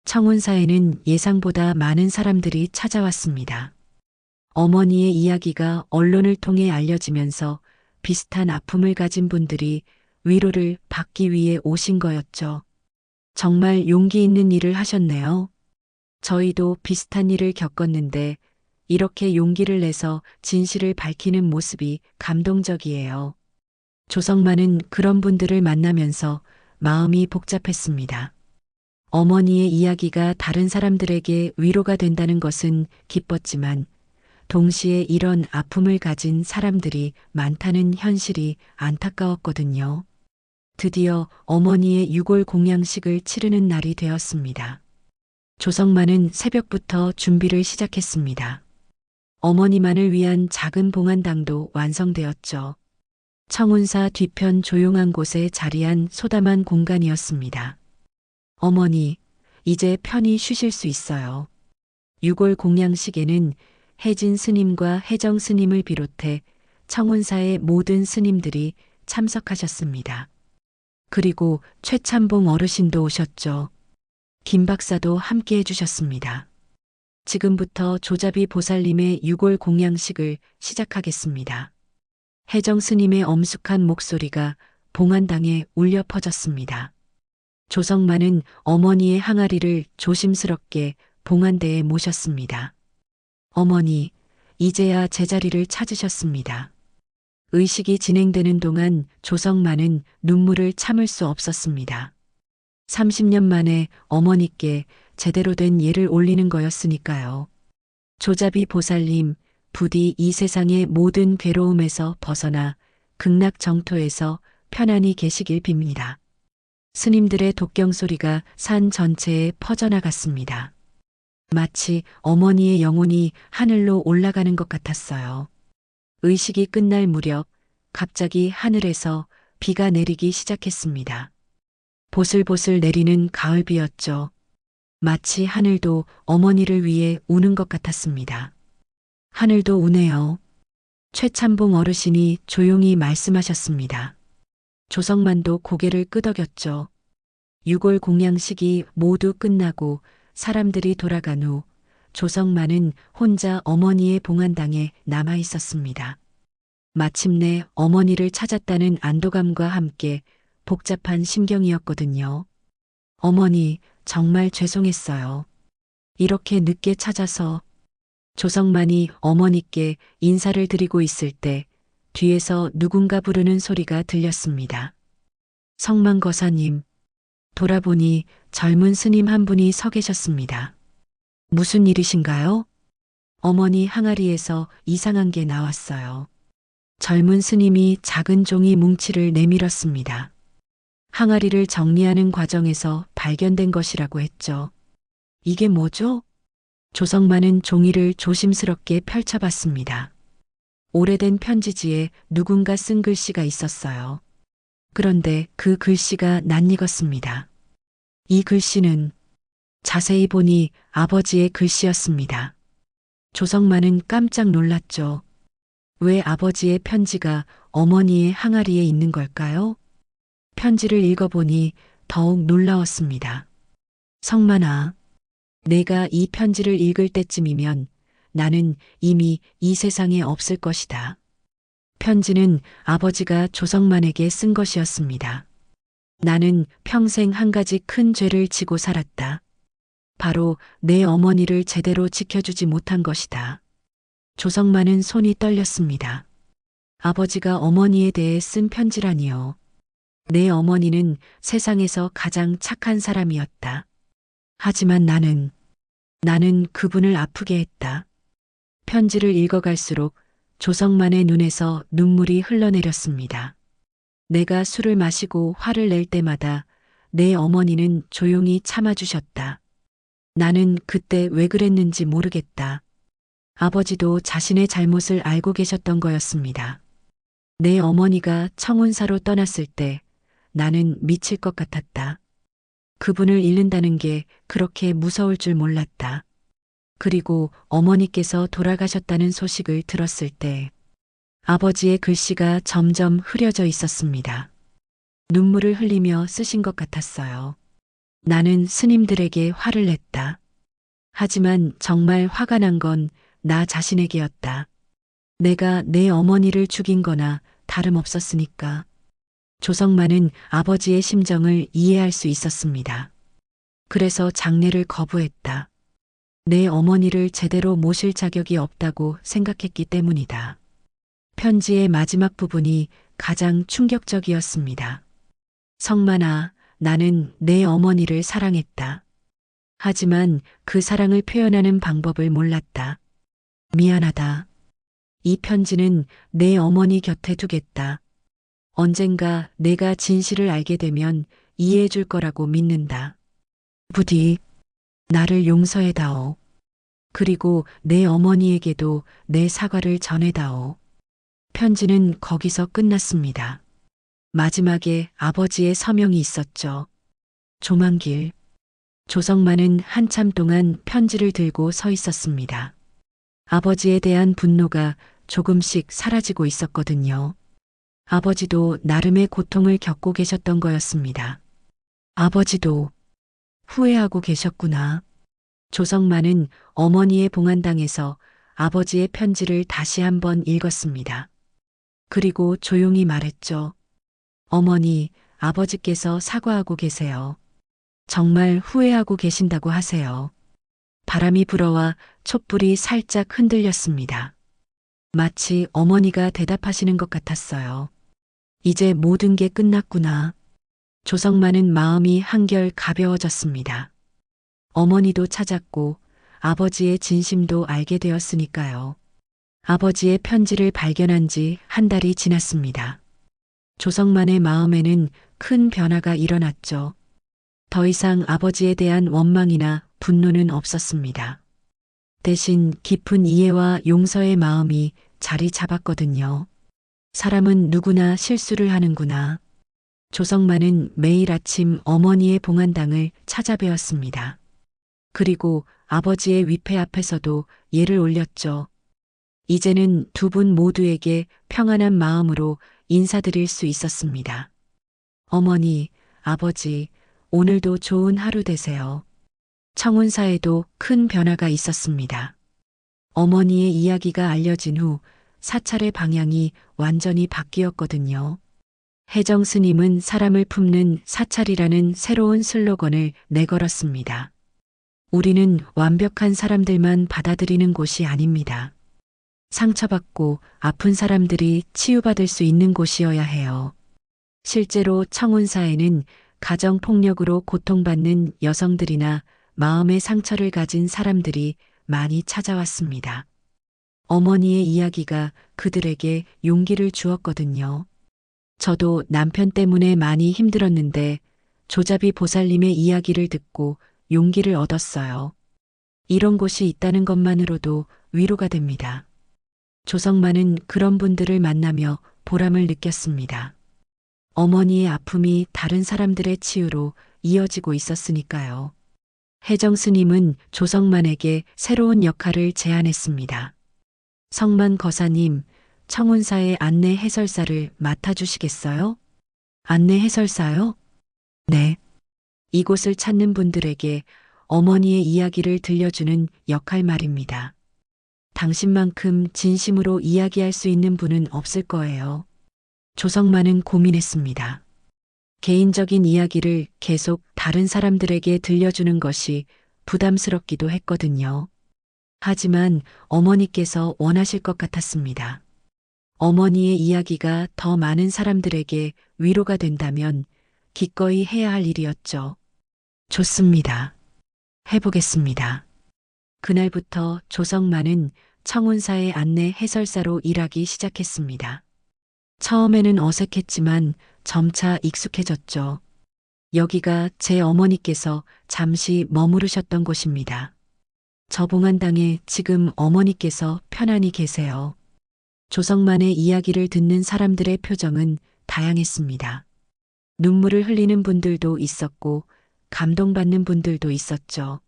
C: 청운사에는 예상보다 많은 사람들이 찾아왔습니다. 어머니의 이야기가 언론을 통해 알려지면서 비슷한 아픔을 가진 분들이 위로를 받기 위해 오신 거였죠. 정말 용기 있는 일을 하셨네요. 저희도 비슷한 일을 겪었는데 이렇게 용기를 내서 진실을 밝히는 모습이 감동적이에요. 조성만은 그런 분들을 만나면서 마음이 복잡했습니다. 어머니의 이야기가 다른 사람들에게 위로가 된다는 것은 기뻤지만 동시에 이런 아픔을 가진 사람들이 많다는 현실이 안타까웠거든요. 드디어 어머니의 유골 공양식을 치르는 날이 되었습니다. 조성만은 새벽부터 준비를 시작했습니다. 어머니만을 위한 작은 봉안당도 완성되었죠. 청운사 뒤편 조용한 곳에 자리한 소담한 공간이었습니다. 어머니, 이제 편히 쉬실 수 있어요. 유골 공양식에는 혜진 스님과 혜정 스님을 비롯해 청운사의 모든 스님들이 참석하셨습니다. 그리고 최참봉 어르신도 오셨죠. 김 박사도 함께 해주셨습니다. 지금부터 조자비 보살님의 유골 공양식을 시작하겠습니다. 혜정 스님의 엄숙한 목소리가 봉안당에 울려 퍼졌습니다. 조성만은 어머니의 항아리를 조심스럽게 봉안대에 모셨습니다. 어머니, 이제야 제자리를 찾으셨습니다. 의식이 진행되는 동안 조성만은 눈물을 참을 수 없었습니다. 30년 만에 어머니께 제대로 된 예를 올리는 거였으니까요. 조자비 보살님, 부디 이 세상의 모든 괴로움에서 벗어나 극락 정토에서 편안히 계시길 빕니다. 스님들의 독경 소리가 산 전체에 퍼져나갔습니다. 마치 어머니의 영혼이 하늘로 올라가는 것 같았어요. 의식이 끝날 무렵 갑자기 하늘에서 비가 내리기 시작했습니다. 보슬보슬 내리는 가을비였죠. 마치 하늘도 어머니를 위해 우는 것 같았습니다. 하늘도 우네요. 최참봉 어르신이 조용히 말씀하셨습니다. 조성만도 고개를 끄덕였죠. 유골 공양식이 모두 끝나고 사람들이 돌아간 후 조성만은 혼자 어머니의 봉안당에 남아 있었습니다. 마침내 어머니를 찾았다는 안도감과 함께 복잡한 심경이었거든요. 어머니, 정말 죄송했어요. 이렇게 늦게 찾아서. 조성만이 어머니께 인사를 드리고 있을 때 뒤에서 누군가 부르는 소리가 들렸습니다. 성만거사님. 돌아보니 젊은 스님 한 분이 서 계셨습니다. 무슨 일이신가요? 어머니 항아리에서 이상한 게 나왔어요. 젊은 스님이 작은 종이 뭉치를 내밀었습니다. 항아리를 정리하는 과정에서 발견된 것이라고 했죠. 이게 뭐죠? 조성만은 종이를 조심스럽게 펼쳐봤습니다. 오래된 편지지에 누군가 쓴 글씨가 있었어요. 그런데 그 글씨가 낯익었습니다. 이 글씨는 자세히 보니 아버지의 글씨였습니다. 조성만은 깜짝 놀랐죠. 왜 아버지의 편지가 어머니의 항아리에 있는 걸까요? 편지를 읽어보니 더욱 놀라웠습니다. 성만아, 내가 이 편지를 읽을 때쯤이면 나는 이미 이 세상에 없을 것이다. 편지는 아버지가 조성만에게 쓴 것이었습니다. 나는 평생 한 가지 큰 죄를 지고 살았다. 바로 내 어머니를 제대로 지켜주지 못한 것이다. 조성만은 손이 떨렸습니다. 아버지가 어머니에 대해 쓴 편지라니요. 내 어머니는 세상에서 가장 착한 사람이었다. 하지만 나는 그분을 아프게 했다. 편지를 읽어갈수록 조성만의 눈에서 눈물이 흘러내렸습니다. 내가 술을 마시고 화를 낼 때마다 내 어머니는 조용히 참아주셨다. 나는 그때 왜 그랬는지 모르겠다. 아버지도 자신의 잘못을 알고 계셨던 거였습니다. 내 어머니가 청운사로 떠났을 때 나는 미칠 것 같았다. 그분을 잃는다는 게 그렇게 무서울 줄 몰랐다. 그리고 어머니께서 돌아가셨다는 소식을 들었을 때 아버지의 글씨가 점점 흐려져 있었습니다. 눈물을 흘리며 쓰신 것 같았어요. 나는 스님들에게 화를 냈다. 하지만 정말 화가 난 건 나 자신에게였다. 내가 내 어머니를 죽인 거나 다름없었으니까. 조성만은 아버지의 심정을 이해할 수 있었습니다. 그래서 장례를 거부했다. 내 어머니를 제대로 모실 자격이 없다고 생각했기 때문이다. 편지의 마지막 부분이 가장 충격적이었습니다. 성만아, 나는 내 어머니를 사랑했다. 하지만 그 사랑을 표현하는 방법을 몰랐다. 미안하다. 이 편지는 내 어머니 곁에 두겠다. 언젠가 내가 진실을 알게 되면 이해해 줄 거라고 믿는다. 부디 나를 용서해다오. 그리고 내 어머니에게도 내 사과를 전해다오. 편지는 거기서 끝났습니다. 마지막에 아버지의 서명이 있었죠. 조만길. 조성만은 한참 동안 편지를 들고 서 있었습니다. 아버지에 대한 분노가 조금씩 사라지고 있었거든요. 아버지도 나름의 고통을 겪고 계셨던 거였습니다. 아버지도 후회하고 계셨구나. 조성만은 어머니의 봉안당에서 아버지의 편지를 다시 한번 읽었습니다. 그리고 조용히 말했죠. 어머니, 아버지께서 사과하고 계세요. 정말 후회하고 계신다고 하세요. 바람이 불어와 촛불이 살짝 흔들렸습니다. 마치 어머니가 대답하시는 것 같았어요. 이제 모든 게 끝났구나. 조성만은 마음이 한결 가벼워졌습니다. 어머니도 찾았고 아버지의 진심도 알게 되었으니까요. 아버지의 편지를 발견한 지 한 달이 지났습니다. 조성만의 마음에는 큰 변화가 일어났죠. 더 이상 아버지에 대한 원망이나 분노는 없었습니다. 대신 깊은 이해와 용서의 마음이 자리 잡았거든요. 사람은 누구나 실수를 하는구나. 조성만은 매일 아침 어머니의 봉안당을 찾아뵈었습니다. 그리고 아버지의 위패 앞에서도 예를 올렸죠. 이제는 두 분 모두에게 평안한 마음으로 인사드릴 수 있었습니다. 어머니, 아버지, 오늘도 좋은 하루 되세요. 청운사에도 큰 변화가 있었습니다. 어머니의 이야기가 알려진 후 사찰의 방향이 완전히 바뀌었거든요. 혜정 스님은 사람을 품는 사찰이라는 새로운 슬로건을 내걸었습니다. 우리는 완벽한 사람들만 받아들이는 곳이 아닙니다. 상처받고 아픈 사람들이 치유받을 수 있는 곳이어야 해요. 실제로 청운사에는 가정폭력으로 고통받는 여성들이나 마음의 상처를 가진 사람들이 많이 찾아왔습니다. 어머니의 이야기가 그들에게 용기를 주었거든요. 저도 남편 때문에 많이 힘들었는데 조자비 보살님의 이야기를 듣고 용기를 얻었어요. 이런 곳이 있다는 것만으로도 위로가 됩니다. 조성만은 그런 분들을 만나며 보람을 느꼈습니다. 어머니의 아픔이 다른 사람들의 치유로 이어지고 있었으니까요. 혜정 스님은 조성만에게 새로운 역할을 제안했습니다. 성만 거사님, 청운사의 안내 해설사를 맡아주시겠어요? 안내 해설사요? 네. 이곳을 찾는 분들에게 어머니의 이야기를 들려주는 역할 말입니다. 당신만큼 진심으로 이야기할 수 있는 분은 없을 거예요. 조성만은 고민했습니다. 개인적인 이야기를 계속 다른 사람들에게 들려주는 것이 부담스럽기도 했거든요. 하지만 어머니께서 원하실 것 같았습니다. 어머니의 이야기가 더 많은 사람들에게 위로가 된다면 기꺼이 해야 할 일이었죠. 좋습니다. 해보겠습니다. 그날부터 조성만은 청운사의 안내 해설사로 일하기 시작했습니다. 처음에는 어색했지만 점차 익숙해졌죠. 여기가 제 어머니께서 잠시 머무르셨던 곳입니다. 저 봉안당에 지금 어머니께서 편안히 계세요. 조성만의 이야기를 듣는 사람들의 표정은 다양했습니다. 눈물을 흘리는 분들도 있었고 감동받는 분들도 있었죠.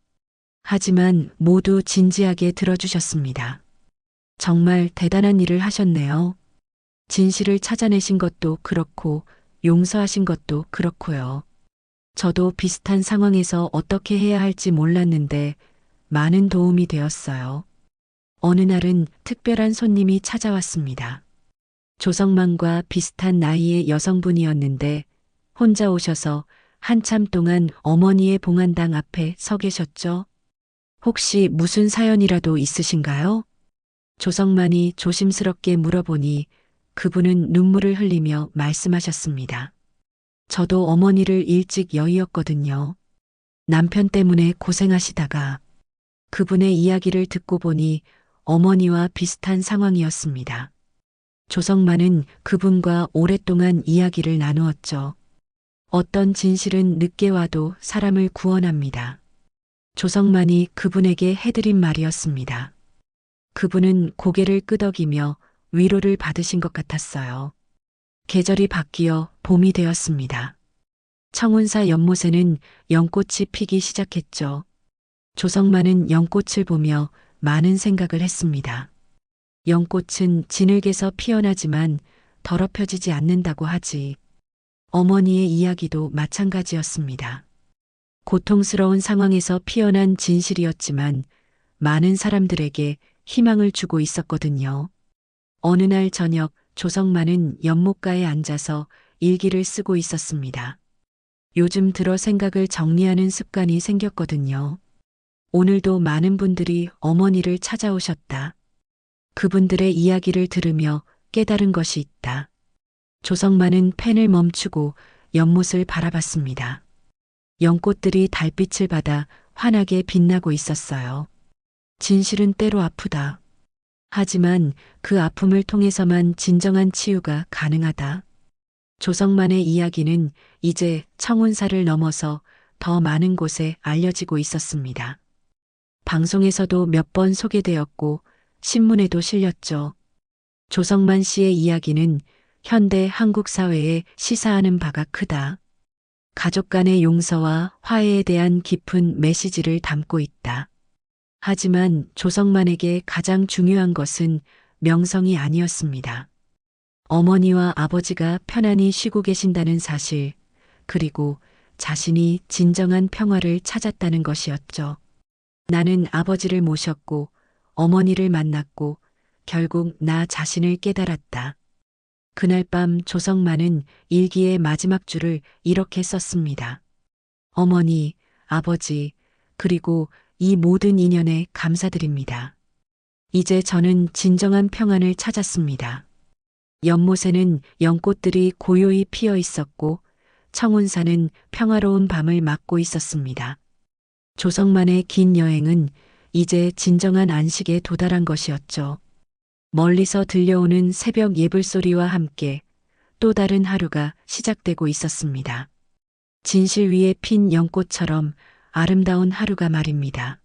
C: 하지만 모두 진지하게 들어주셨습니다. 정말 대단한 일을 하셨네요. 진실을 찾아내신 것도 그렇고 용서하신 것도 그렇고요. 저도 비슷한 상황에서 어떻게 해야 할지 몰랐는데 많은 도움이 되었어요. 어느 날은 특별한 손님이 찾아왔습니다. 조성만과 비슷한 나이의 여성분이었는데 혼자 오셔서 한참 동안 어머니의 봉안당 앞에 서 계셨죠. 혹시 무슨 사연이라도 있으신가요? 조성만이 조심스럽게 물어보니 그분은 눈물을 흘리며 말씀하셨습니다. 저도 어머니를 일찍 여의었거든요. 남편 때문에 고생하시다가 그분의 이야기를 듣고 보니 어머니와 비슷한 상황이었습니다. 조성만은 그분과 오랫동안 이야기를 나누었죠. 어떤 진실은 늦게 와도 사람을 구원합니다. 조성만이 그분에게 해드린 말이었습니다. 그분은 고개를 끄덕이며 위로를 받으신 것 같았어요. 계절이 바뀌어 봄이 되었습니다. 청운사 연못에는 연꽃이 피기 시작했죠. 조성만은 연꽃을 보며 많은 생각을 했습니다. 연꽃은 진흙에서 피어나지만 더럽혀지지 않는다고 하지. 어머니의 이야기도 마찬가지였습니다. 고통스러운 상황에서 피어난 진실이었지만 많은 사람들에게 희망을 주고 있었거든요. 어느 날 저녁 조성만은 연못가에 앉아서 일기를 쓰고 있었습니다. 요즘 들어 생각을 정리하는 습관이 생겼거든요. 오늘도 많은 분들이 어머니를 찾아오셨다. 그분들의 이야기를 들으며 깨달은 것이 있다. 조성만은 펜을 멈추고 연못을 바라봤습니다. 연꽃들이 달빛을 받아 환하게 빛나고 있었어요. 진실은 때로 아프다. 하지만 그 아픔을 통해서만 진정한 치유가 가능하다. 조성만의 이야기는 이제 청운사를 넘어서 더 많은 곳에 알려지고 있었습니다. 방송에서도 몇 번 소개되었고 신문에도 실렸죠. 조성만 씨의 이야기는 현대 한국 사회에 시사하는 바가 크다. 가족 간의 용서와 화해에 대한 깊은 메시지를 담고 있다. 하지만 조성만에게 가장 중요한 것은 명성이 아니었습니다. 어머니와 아버지가 편안히 쉬고 계신다는 사실, 그리고 자신이 진정한 평화를 찾았다는 것이었죠. 나는 아버지를 모셨고 어머니를 만났고 결국 나 자신을 깨달았다. 그날 밤 조성만은 일기의 마지막 줄을 이렇게 썼습니다. 어머니, 아버지, 그리고 이 모든 인연에 감사드립니다. 이제 저는 진정한 평안을 찾았습니다. 연못에는 연꽃들이 고요히 피어 있었고 청운사는 평화로운 밤을 맞고 있었습니다. 조성만의 긴 여행은 이제 진정한 안식에 도달한 것이었죠. 멀리서 들려오는 새벽 예불소리와 함께 또 다른 하루가 시작되고 있었습니다. 진실 위에 핀 연꽃처럼 아름다운 하루가 말입니다.